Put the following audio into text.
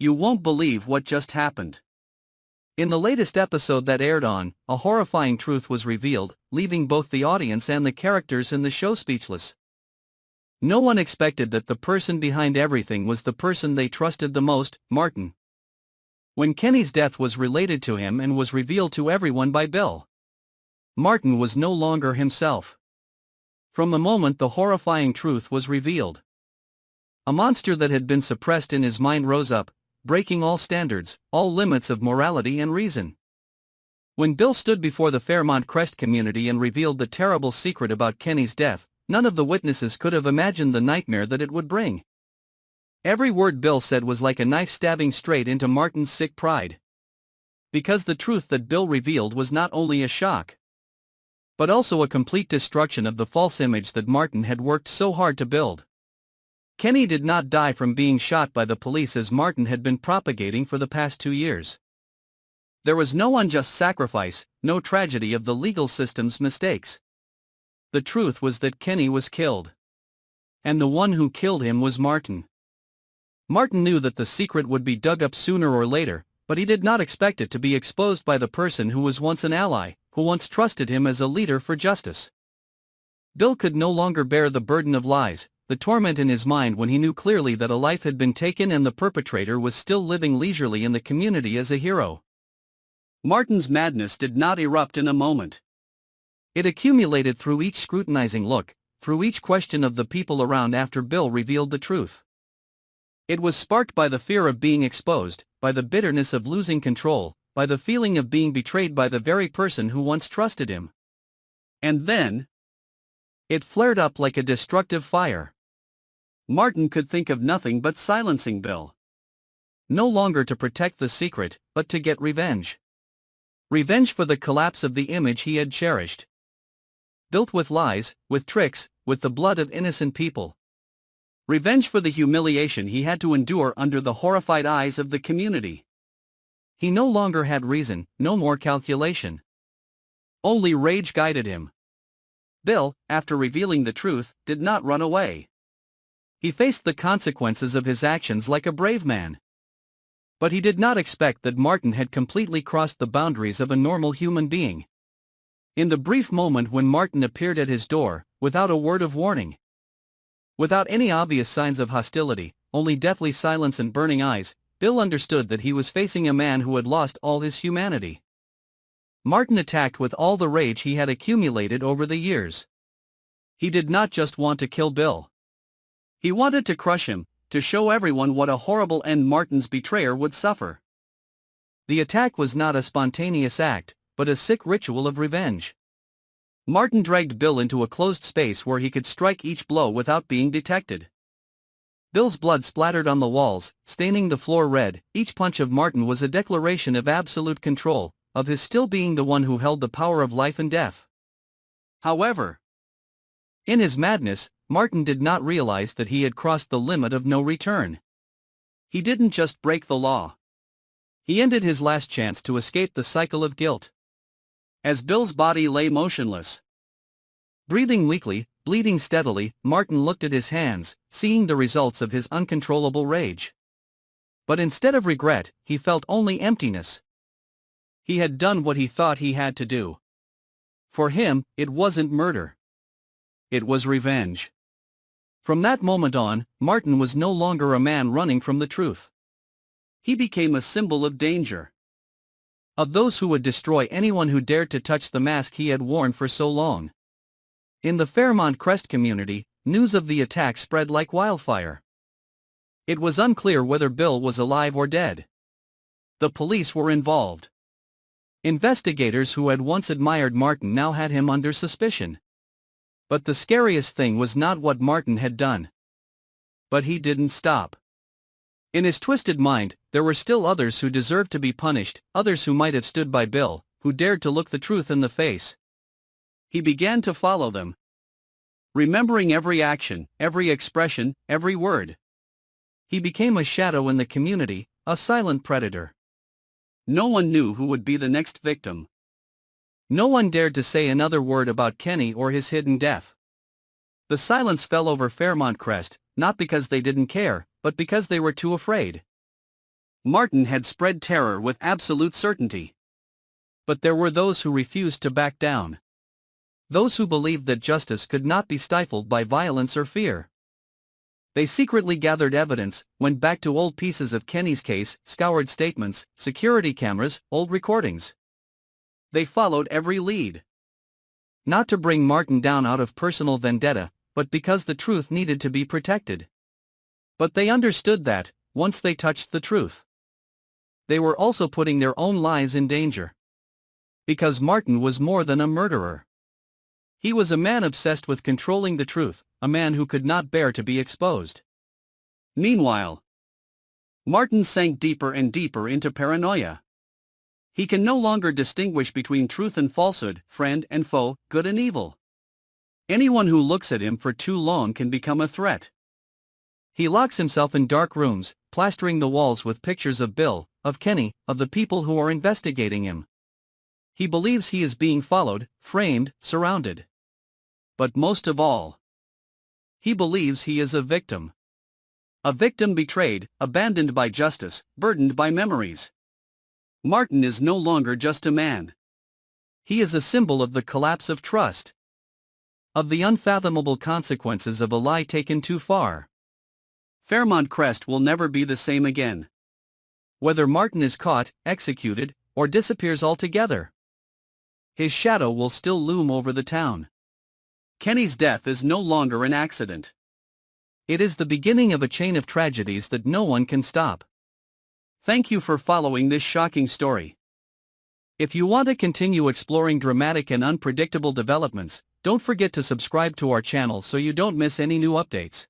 You won't believe what just happened. In the latest episode that aired on, a horrifying truth was revealed, leaving both the audience and the characters in the show speechless. No one expected that the person behind everything was the person they trusted the most, Martin. When Kenny's death was related to him and was revealed to everyone by Bill, Martin was no longer himself. From the moment the horrifying truth was revealed, a monster that had been suppressed in his mind rose up, breaking all standards, all limits of morality and reason. When Bill stood before the Fairmont Crest community and revealed the terrible secret about Kenny's death, none of the witnesses could have imagined the nightmare that it would bring. Every word Bill said was like a knife stabbing straight into Martin's sick pride. Because the truth that Bill revealed was not only a shock, but also a complete destruction of the false image that Martin had worked so hard to build. Kenny did not die from being shot by the police as Martin had been propagating for the past 2 years. There was no unjust sacrifice, no tragedy of the legal system's mistakes. The truth was that Kenny was killed. And the one who killed him was Martin. Martin knew that the secret would be dug up sooner or later, but he did not expect it to be exposed by the person who was once an ally, who once trusted him as a leader for justice. Bill could no longer bear the burden of lies, the torment in his mind when he knew clearly that a life had been taken and the perpetrator was still living leisurely in the community as a hero. Martin's madness did not erupt in a moment. It accumulated through each scrutinizing look, through each question of the people around after Bill revealed the truth. It was sparked by the fear of being exposed, by the bitterness of losing control, by the feeling of being betrayed by the very person who once trusted him. And then, it flared up like a destructive fire. Martin could think of nothing but silencing Bill. No longer to protect the secret, but to get revenge. Revenge for the collapse of the image he had cherished. Built with lies, with tricks, with the blood of innocent people. Revenge for the humiliation he had to endure under the horrified eyes of the community. He no longer had reason, no more calculation. Only rage guided him. Bill, after revealing the truth, did not run away. He faced the consequences of his actions like a brave man. But he did not expect that Martin had completely crossed the boundaries of a normal human being. In the brief moment when Martin appeared at his door, without a word of warning, without any obvious signs of hostility, only deathly silence and burning eyes, Bill understood that he was facing a man who had lost all his humanity. Martin attacked with all the rage he had accumulated over the years. He did not just want to kill Bill. He wanted to crush him, to show everyone what a horrible end Martin's betrayer would suffer. The attack was not a spontaneous act, but a sick ritual of revenge. Martin dragged Bill into a closed space where he could strike each blow without being detected. Bill's blood splattered on the walls, staining the floor red. Each punch of Martin was a declaration of absolute control, of his still being the one who held the power of life and death. However, in his madness, Martin did not realize that he had crossed the limit of no return. He didn't just break the law. He ended his last chance to escape the cycle of guilt. As Bill's body lay motionless, breathing weakly, bleeding steadily, Martin looked at his hands, seeing the results of his uncontrollable rage. But instead of regret, he felt only emptiness. He had done what he thought he had to do. For him, it wasn't murder. It was revenge. From that moment on, Martin was no longer a man running from the truth. He became a symbol of danger. Of those who would destroy anyone who dared to touch the mask he had worn for so long. In the Fairmont Crest community, news of the attack spread like wildfire. It was unclear whether Bill was alive or dead. The police were involved. Investigators who had once admired Martin now had him under suspicion. But the scariest thing was not what Martin had done. But he didn't stop. In his twisted mind, there were still others who deserved to be punished, others who might have stood by Bill, who dared to look the truth in the face. He began to follow them, remembering every action, every expression, every word. He became a shadow in the community, a silent predator. No one knew who would be the next victim. No one dared to say another word about Kenny or his hidden death. The silence fell over Fairmont Crest, not because they didn't care, but because they were too afraid. Martin had spread terror with absolute certainty. But there were those who refused to back down. Those who believed that justice could not be stifled by violence or fear. They secretly gathered evidence, went back to old pieces of Kenny's case, scoured statements, security cameras, old recordings. They followed every lead. Not to bring Martin down out of personal vendetta, but because the truth needed to be protected. But they understood that, once they touched the truth, they were also putting their own lives in danger. Because Martin was more than a murderer. He was a man obsessed with controlling the truth, a man who could not bear to be exposed. Meanwhile, Martin sank deeper and deeper into paranoia. He can no longer distinguish between truth and falsehood, friend and foe, good and evil. Anyone who looks at him for too long can become a threat. He locks himself in dark rooms, plastering the walls with pictures of Bill, of Kenny, of the people who are investigating him. He believes he is being followed, framed, surrounded. But most of all, he believes he is a victim. A victim betrayed, abandoned by justice, burdened by memories. Martin is no longer just a man. He is a symbol of the collapse of trust. Of the unfathomable consequences of a lie taken too far. Fairmont Crest will never be the same again. Whether Martin is caught, executed, or disappears altogether, his shadow will still loom over the town. Kenny's death is no longer an accident. It is the beginning of a chain of tragedies that no one can stop. Thank you for following this shocking story. If you want to continue exploring dramatic and unpredictable developments, don't forget to subscribe to our channel so you don't miss any new updates.